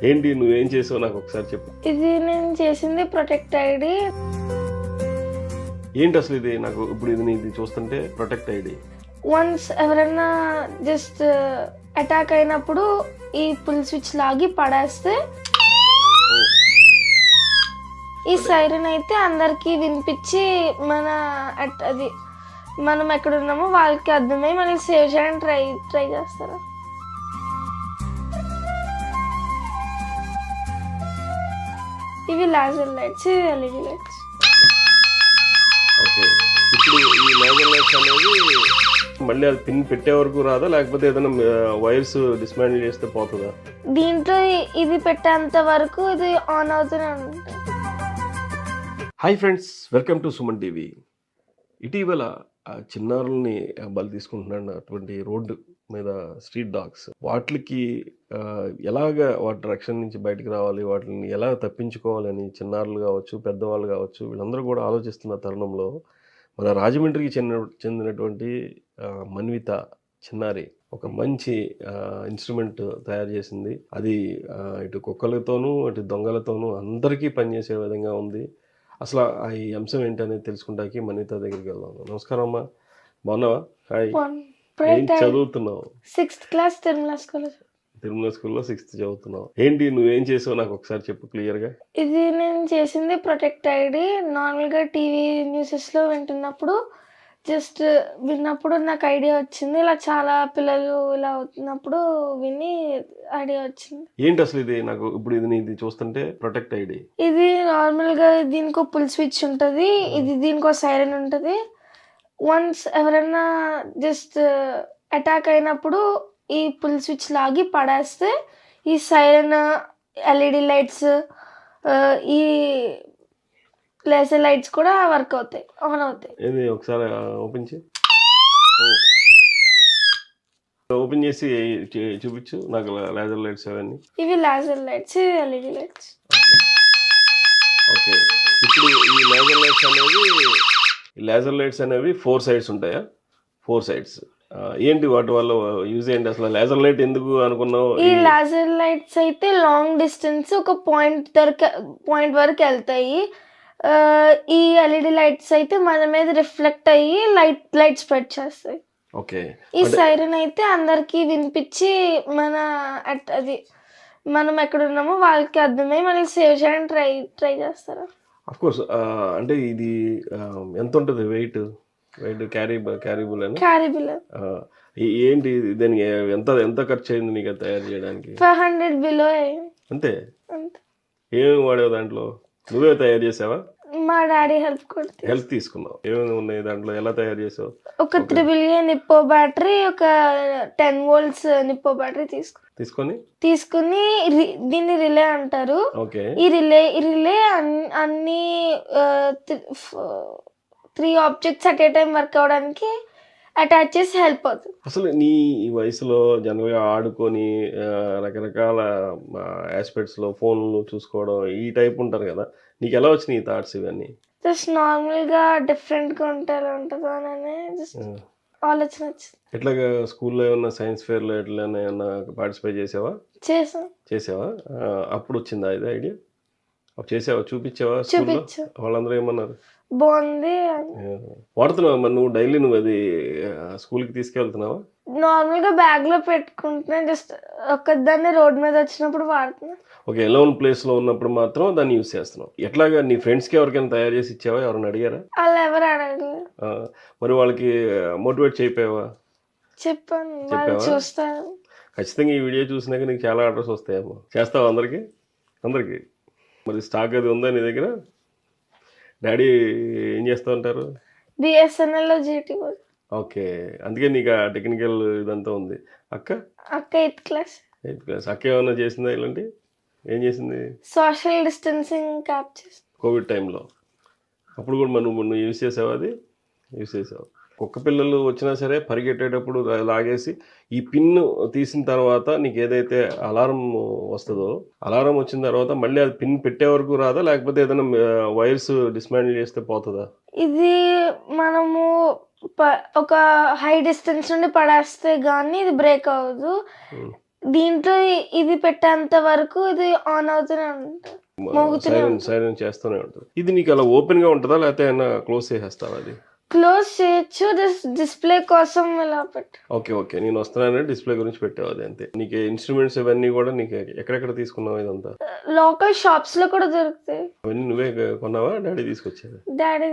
ఏంటి నువ్వేం చేసావు నాకు ఒకసారి చెప్పు. ఇది నేను చేసింది ప్రొటెక్ట్ ఐడి. ఏంటి అసలు ఇది? నాకు ఇప్పుడు ఇది చూస్తుంటే ప్రొటెక్ట్ ఐడి. వన్స్ ఎవరైనా జస్ట్ అటాక్ అయినప్పుడు ఈ పుల్ స్విచ్ లాగి పడేస్తే ఈ సైరన్ అయితే అందరికి వినిపించి అది మనం ఎక్కడ ఉన్నామో వాళ్ళకి అర్థమై మనల్ని సేవ్ చేయడానికి ట్రై చేస్తారు. ఇవి laser lights, LED lights. Okay, ఇప్పుడు ఈ లేజర్ లైట్స్ అనేది మళ్ళీ అది పిన్ పెట్టే వరకు రాదా, లేకపోతే ఏదైనా వైర్స్ డిస్మాండిల్ చేస్తే పోతుందా? దీంట్లో ఇది పెట్టేంత వరకు ఇది ఆన్ అవుతూనే ఉంటుంది. Hi friends, welcome to Suman TV. ఇటీవల చిన్నారుల్ని బలి తీసుకుంటున్నాడు అటువంటి రోడ్డు మీద స్ట్రీట్ డాగ్స్. వాటికి ఎలాగ వాటి రక్షణ నుంచి బయటకు రావాలి, వాటిని ఎలా తప్పించుకోవాలని చిన్నారులు కావచ్చు, పెద్దవాళ్ళు కావచ్చు, వీళ్ళందరూ కూడా ఆలోచిస్తున్న తరుణంలో మన రాజమండ్రికి చెందినటువంటి మన్విత చిన్నారి ఒక మంచి ఇన్స్ట్రుమెంట్ తయారు చేసింది. అది ఇటు కుక్కలతోనూ అటు దొంగలతోనూ అందరికీ పనిచేసే విధంగా ఉంది. అసలు ఈ అంశం ఏంటనేది తెలుసుకుంటాకి మన్విత దగ్గరికి వెళ్దాం. నమస్కారం అమ్మా, బాగున్నావా? హాయ్, ఏం చదువుతున్నావు? 6th క్లాస్ తిరుమల స్కూల్లో 6th చదువుతున్నావు. ఏంటి నువ్వేం చేసావు నాకు ఒకసారి చెప్పు క్లియర్గా. ఇది నేను చేసింది ప్రొటెక్ట్ ఐడి. నార్మల్గా టీవీ న్యూసెస్లో విన్నప్పుడు నాకు ఐడియా వచ్చింది. ఇలా చాలా పిల్లలు ఇలా అవుతున్నప్పుడు విని ఐడియా వచ్చింది. ఏంటి అసలు ఇది? నాకు ఇప్పుడు ఇది చూస్తుంటే ప్రొటెక్ట్ ఐడి. ఇది నార్మల్గా దీనికో పుల్ స్విచ్ ఉంటుంది, దీనికో సైరన్ ఉంటుంది. వన్స్ ఎవరైనా జస్ట్ అటాక్ అయినప్పుడు ఈ పుల్ స్విచ్ లాగి పడేస్తే ఈ సైరన్, ఎల్ఈడి లైట్స్, ఈ లేజర్ లైట్స్ కూడా వర్క్ అవుతాయి, ఆన్ అవుతాయి. ఇది ఒకసారి ఓపెన్ చేసి చూపించు నాకు లేజర్ లైట్స్ అవన్నీ. ఇవి laser lights, LED lights. Okay, ఇప్పుడు ఈ లేజర్ లైట్స్ అనేవి 4 sides ఉంటాయా? 4 sides. ఏంటి వాటి వల్ల యూజ్ ఏంటి అసలు? లేజర్ లైట్ ఎందుకు అనుకున్నావు? ఈ లేజర్ లైట్స్ అయితే లాంగ్ డిస్టెన్స్ ఒక పాయింట్ వరకు వెళ్తాయి. ఈ ఎల్ఈడి లైట్స్ అయితే మన మీద రిఫ్లెక్ట్ అయ్యి లైట్ స్ప్రెడ్ చేస్తాయి. ఓకే, ఈ సైరన్ అయితే అందరికి వినిపించి అది మనం ఎక్కడ ఉన్నామో వాళ్ళకి అర్థమై మనల్ని సేవ్ చేయడానికి ట్రై చేస్తారు. Of course. అంటే ఇది ఎంత ఉంటుంది వెయిట్? క్యారీబుల్ ఏంటి? దానికి ఎంత ఖర్చు అయింది నీకు తయారు చేయడానికి? 500 బిలో. అంతే? ఏమేమి వాడేవు దాంట్లో? నువ్వే తయారు చేసావా? మా డాడీ హెల్ప్ తీసుకున్నావు. ఏమేమి ఉన్నాయి దాంట్లో? ఎలా తయారు చేసావు? ఒక 3AA నిప్పో బ్యాటరీ, ఒక 10 volts నిప్పో బ్యాటరీ తీసుకుని దీన్ని రిలే అంటారు. ఈ రిలే అన్ని 3 objects at a time work అవడానికి అటాచ్ చేసి హెల్ప్ అవుతుంది. అసలు నీ ఈ వయసులో జనరల్గా ఆడుకొని రకరకాల ఆస్పెక్ట్స్లో ఫోన్లు చూసుకోవడం ఈ టైప్ ఉంటారు కదా, నీకు ఎలా వచ్చినాయి ఈ థాట్స్ ఇవన్నీ? జస్ట్ నార్మల్గా డిఫరెంట్గా ఉంటుందో అని జస్ట్ ఆలోచన వచ్చింది. ఎట్లాగా స్కూల్లో ఏమన్నా సైన్స్ ఫేర్లో ఎట్లైనా ఏమన్నా పార్టిసిపేట్ చేసావా? అప్పుడు వచ్చిందా ఇది ఐడియా? చేసావా? చూపించావా? వాళ్ళందరూ ఏమన్నారు? బాగుంది వాడుతున్నావా మరి నువ్వు? డైలీ నువ్వు అది స్కూల్కి తీసుకెళ్తున్నావా? నార్మల్గా బ్యాగ్ లో పెట్టుకుంటున్నా, జస్ట్ ఒక్కదాన్ని రోడ్ మీద వచ్చినప్పుడు వాడుతున్నా. ఓకే, ఎలోన్ ప్లేస్ లో ఉన్నప్పుడు మాత్రం దాన్ని యూజ్ చేస్తున్నావు. ఎట్లాగా నీ ఫ్రెండ్స్ కి ఎవరికైనా తయారు చేసి ఇచ్చావా? ఎవరైనా అడిగారా? వాళ్ళు ఎవరు అడగలేదు. మరి వాళ్ళకి మోటివేట్ చేయపోయావా? చెప్పాను, వాళ్ళు చూస్తారు. ఖచ్చితంగా ఈ వీడియో చూసినాక నీకు చాలా ఆర్డర్స్ వస్తాయేమో. చేస్తావా అందరికి? మరి స్టాక్ అది ఉందా నీ దగ్గర? డాడీ ఏం చేస్తూ ఉంటారు? బిఎస్ఎన్ఎల్ లో జీటీ. ఓకే, అందుకే నీకు ఆ టెక్నికల్ ఇదంతా ఉంది. అక్క 8th క్లాస్. అక్క ఏమన్నా చేసిందా ఇలాంటి? ఏం చేసింది? సోషల్ డిస్టెన్సింగ్ క్యాప్ చేసి కోవిడ్ టైంలో. అప్పుడు కూడా నువ్వు యూజ్ చేసావా? అది యూజ్ చేసావు. కుక్క పిల్లలు వచ్చినా సరే పరిగెట్టేటప్పుడు లాగేసి ఈ పిన్ తీసిన తర్వాత నీకు ఏదైతే అలారం వస్తుందో, అలారం వచ్చిన తర్వాత మళ్ళీ అది పిన్ పెట్టే వరకు రాదా, లేకపోతే ఏదైనా వైర్స్ డిస్మాండిల్ చేస్తే పోతుందా? ఇది మనము ఒక హై డిస్టెన్స్ నుండి పడేస్తే గానీ ఇది బ్రేక్ అవ్వదు. దీంట్లో ఇది పెట్టేంత వరకు ఇది ఆన్ అవుతూనే ఉంటుంది, మోగుతూనే సైరన్ ఉంటుంది. సైరన్ చేస్తూనే ఉంటుంది. ఇది నీకు అలా ఓపెన్ గా ఉంటుందా, లేకపోతే ఏమైనా క్లోజ్ చేసేస్తావా అది? క్లోజ్ చేయొచ్చు, డిస్ప్లే కోసం ఇలా పెట్టు. ఓకే ఓకే, నేను వస్తున్నానని డిస్ప్లే గురించి పెట్టావు అది అంతే. నీకు ఇన్స్ట్రుమెంట్స్ ఇవన్నీ కూడా నీకు ఎక్కడెక్కడ తీసుకున్నావు ఇదంతా? లోకల్ షాప్స్ లో కూడా దొరుకుతాయి. అవన్నీ నువ్వే కొన్నావా, డాడీ తీసుకొచ్చేది? డాడీ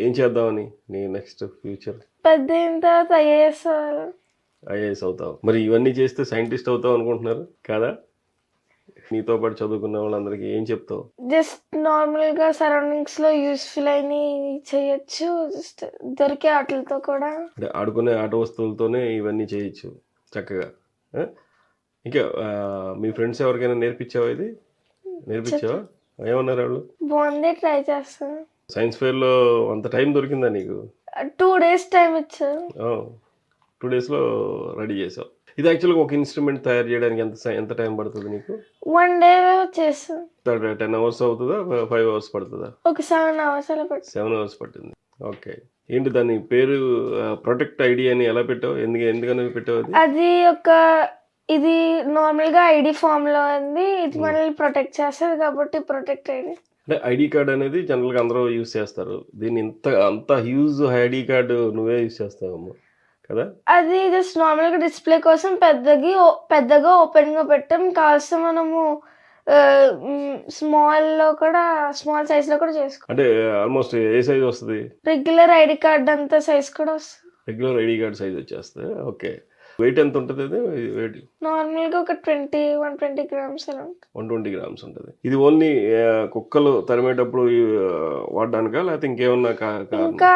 ఏం చేద్దామని నీ నెక్స్ట్ ఫ్యూచర్? పెద్ద అయిన తర్వాత ఐఏఎస్ అవుతావు. మరి ఇవన్నీ చేస్తే సైంటిస్ట్ అవుతావు అనుకుంటున్నారు కదా? నీతో పాటు చదువుకున్న వాళ్ళందరికీ ఏం చెప్తావు? జస్ట్ నార్మల్ గా సరౌండింగ్స్ లో యూస్ఫుల్ అయిన చేయొచ్చు, జస్ట్ దొరికే వాటితో కూడా. అంటే ఆడుకునే ఆట వస్తువులతోనే ఇవన్నీ చేయొచ్చు చక్కగా. ఇంకా మీ ఫ్రెండ్స్ ఎవరికైనా నేర్పించావా ఇది? నేర్పించావా? ఏమన్నారు వాళ్ళు? బాగుంది, ట్రై చేస్తాను. సైన్స్ ఫెయిర్ లో అంత టైం దొరికిందా నీకు? 2 days టైం ఇచ్చారు. 2 days లో రెడీ చేసావు. ఇది యాక్చువల్గా ఒక ఇన్స్ట్రుమెంట్ తయారు చేయడానికి ఎంత టైం పడుతుంది నీకు? 1 day చేస్తాను. 10 hours అవుతుందా, 5 hours పడుతుందా? ఒక 7 hours అలా పడుతుంది. 7 hours పట్టింది. ఓకే. ఏంటి దాని పేరు? ప్రొటెక్ట్ ఐడి అని ఎలా పెట్టావు? ఎందుకని పెట్టావు అది? అది ఇది నార్మల్ గా ఐడి ఫామ్ లో ఉంది, ఇది మనల్ని ప్రొటెక్ట్ చేస్తుంది కాబట్టి ప్రొటెక్ట్ ఐడి. అంటే ఐడి కార్డ్ అనేది జనరల్ గా అందరూ యూజ్ చేస్తారు. దీన్ని అంత హ్యూజ్ ఐడి కార్డు నువ్వే యూజ్ చేస్తావమ్మా కదా? అది జస్ట్ నార్మల్ గా డిస్ప్లే కోసం పెద్దగా ఓపెన్ గా పెట్టాం. కావాల్సిన మనము స్మాల్ సైజ్ లో కూడా చేసుకో. అంటే ఆల్మోస్ట్ ఏ సైజ్ వస్తుంది? రెగ్యులర్ ఐడి కార్డ్ అంత సైజ్ కూడా వస్తుంది. రెగ్యులర్ ఐడి కార్డ్ సైజ్ వచ్చేస్తుంది. ఓకే. వెయిట్ ఎంత ఉంటుంది అది? వెయిట్ నార్మల్ గా ఒక 120 grams అలా ఉంటుంది. 120 grams ఉంటుంది. ఇది ఓన్లీ కుక్కలు తరిమేటప్పుడు వాడడానికా, లేకపోతే ఇంకేమన్నా? ఇంకా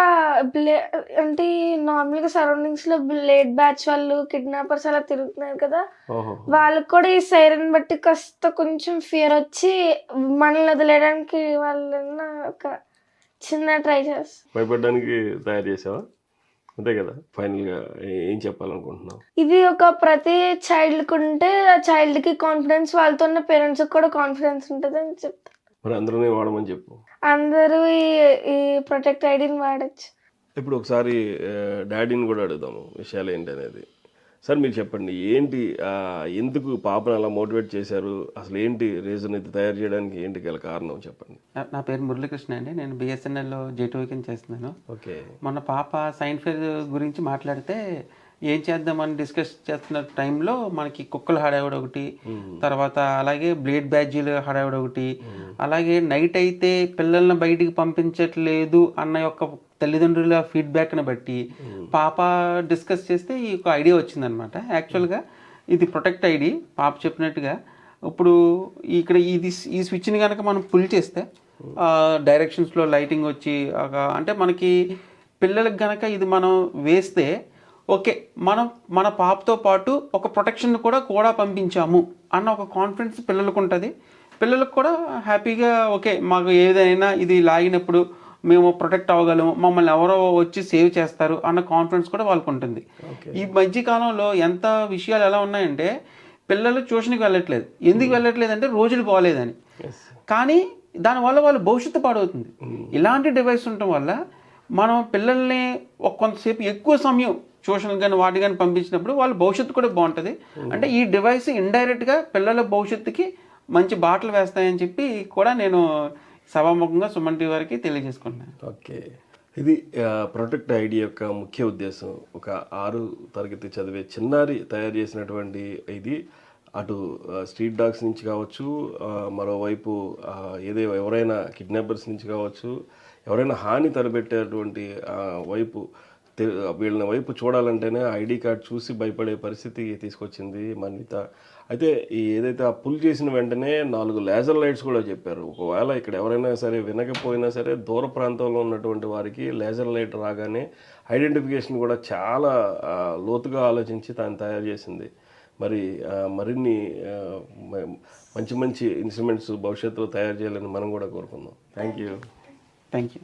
అంటే నార్మల్ గా సరౌండింగ్స్ లో బ్లేడ్ బ్యాచ్ వాళ్ళు, కిడ్నాపర్స్ అలా తిరుగుతున్నారు కదా, వాళ్ళకి కూడా ఈ సైరన్ బట్టి కొంచెం ఫియర్ వచ్చి మనల్ని వదిలేయడానికి వాళ్ళు ఒక చిన్న ట్రై చేస్తారు. భయపడడానికి తయారు చేసావా? అంతే కదా. ఫైనల్ గా ఏం చెప్పాలనుకుంటున్నావు? ఇది ప్రతి చైల్డ్ కు ఉంటే ఆ చైల్డ్ కి కాన్ఫిడెన్స్, వాళ్ళతో ఉన్న పేరెంట్స్ కూడా కాన్ఫిడెన్స్ ఉంటుంది అని చెప్తారు. మరి అందరూ వాడమని చెప్పు. అందరూ ఈ ప్రొటెక్ట్ ఐడిని వాడచ్చు. ఇప్పుడు ఒకసారి డాడీని కూడా అడుగుదాము విషయాలు ఏంటి అనేది. సార్ మీరు చెప్పండి, ఏంటి ఎందుకు పాపను అలా మోటివేట్ చేశారు? అసలు ఏంటి రీజన్ ఇది తయారు చేయడానికి? ఏంటి గల కారణం చెప్పండి. నా పేరు మురళీకృష్ణ అండి. నేను బిఎస్ఎన్ఎల్లో J2 చేస్తున్నాను. ఓకే. మొన్న పాప సైన్స్ ఫెయిర్ గురించి మాట్లాడితే ఏం చేద్దామని డిస్కస్ చేస్తున్న టైంలో మనకి కుక్కలు హడావిడి ఒకటి, తర్వాత అలాగే బ్లేడ్ బ్యాడ్జీలు హడావిడి ఒకటి, అలాగే నైట్ అయితే పిల్లల్ని బయటికి పంపించట్లేదు అన్న యొక్క తల్లిదండ్రుల ఫీడ్బ్యాక్ని బట్టి పాప డిస్కస్ చేస్తే ఈ ఒక ఐడియా వచ్చిందనమాట. యాక్చువల్గా ఇది ప్రొటెక్ట్ ఐడి పాప చెప్పినట్టుగా. ఇప్పుడు ఇక్కడ ఈ స్విచ్ని కనుక మనం పుల్ చేస్తే డైరెక్షన్స్లో లైటింగ్ వచ్చి అంటే మనకి పిల్లలకు కనుక ఇది మనం వేస్తే ఓకే, మన పాపతో పాటు ఒక ప్రొటెక్షన్ కూడా పంపించాము అన్న ఒక కాన్ఫిడెన్స్ పిల్లలకు ఉంటుంది. పిల్లలకు కూడా హ్యాపీగా ఓకే, మాకు ఏదైనా ఇది లాగినప్పుడు మేము ప్రొటెక్ట్ అవ్వగలము, మమ్మల్ని ఎవరో వచ్చి సేవ్ చేస్తారు అన్న కాన్ఫిడెన్స్ కూడా వాళ్ళకు ఉంటుంది. ఈ మధ్యకాలంలో ఎంత విషయాలు ఎలా ఉన్నాయంటే పిల్లలు ట్యూషన్కి వెళ్ళట్లేదు. ఎందుకు వెళ్ళట్లేదు అంటే రోజులు బాగోలేదని. కానీ దానివల్ల వాళ్ళ భవిష్యత్తు పాడవుతుంది. ఇలాంటి డివైస్ ఉండటం వల్ల మనం పిల్లల్ని కొంతసేపు ఎక్కువ సమయం ట్యూషన్ కానీ వాటి కానీ పంపించినప్పుడు వాళ్ళ భవిష్యత్తు కూడా బాగుంటుంది. అంటే ఈ డివైస్ ఇండైరెక్ట్గా పిల్లల భవిష్యత్తుకి మంచి బాటలు వేస్తాయని చెప్పి కూడా నేను సభాముఖంగా సుమన్ టీవీ వారికి తెలియజేసుకున్నాను. ఓకే. ఇది ప్రొటెక్ట్ ఐడి యొక్క ముఖ్య ఉద్దేశం. ఒక 6వ తరగతి చదివే చిన్నారి తయారు చేసినటువంటి ఇది అటు స్ట్రీట్ డాగ్స్ నుంచి కావచ్చు, మరోవైపు ఎవరైనా కిడ్నాపర్స్ నుంచి కావచ్చు, ఎవరైనా హాని తలపెట్టేటువంటి వైపు వీళ్ళని వైపు చూడాలంటేనే ఐడి కార్డ్ చూసి భయపడే పరిస్థితి తీసుకొచ్చింది మన్విత. అయితే ఏదైతే ఆ పుల్ చేసిన వెంటనే 4 లేజర్ లైట్స్ కూడా చెప్పారు. ఒకవేళ ఇక్కడ ఎవరైనా సరే వినకపోయినా సరే దూర ప్రాంతంలో ఉన్నటువంటి వారికి లేజర్ లైట్ రాగానే ఐడెంటిఫికేషన్ కూడా చాలా లోతుగా ఆలోచించి తాను తయారు చేసింది. మరిన్ని మంచి ఇన్స్ట్రుమెంట్స్ భవిష్యత్తులో తయారు చేయాలని మనం కూడా కోరుకుందాం. Thank you.